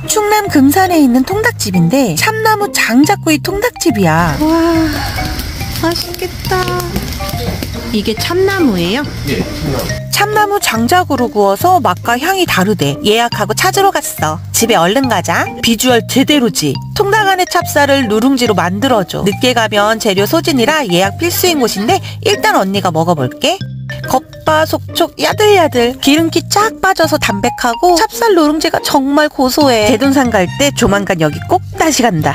충남 금산에 있는 통닭집인데 참나무 장작구이 통닭집이야. 와, 맛있겠다. 이게 참나무예요? 예, 참나무. 참나무 장작으로 구워서 맛과 향이 다르대. 예약하고 찾으러 갔어. 집에 얼른 가자. 비주얼 제대로지. 통닭 안에 찹쌀을 누룽지로 만들어줘. 늦게 가면 재료 소진이라 예약 필수인 곳인데 일단 언니가 먹어볼게. 겉바속촉 야들야들. 기름기 쫙 빠져서 담백하고 찹쌀 누룽지가 정말 고소해. 대둔산 갈 때 조만간 여기 꼭 다시 간다.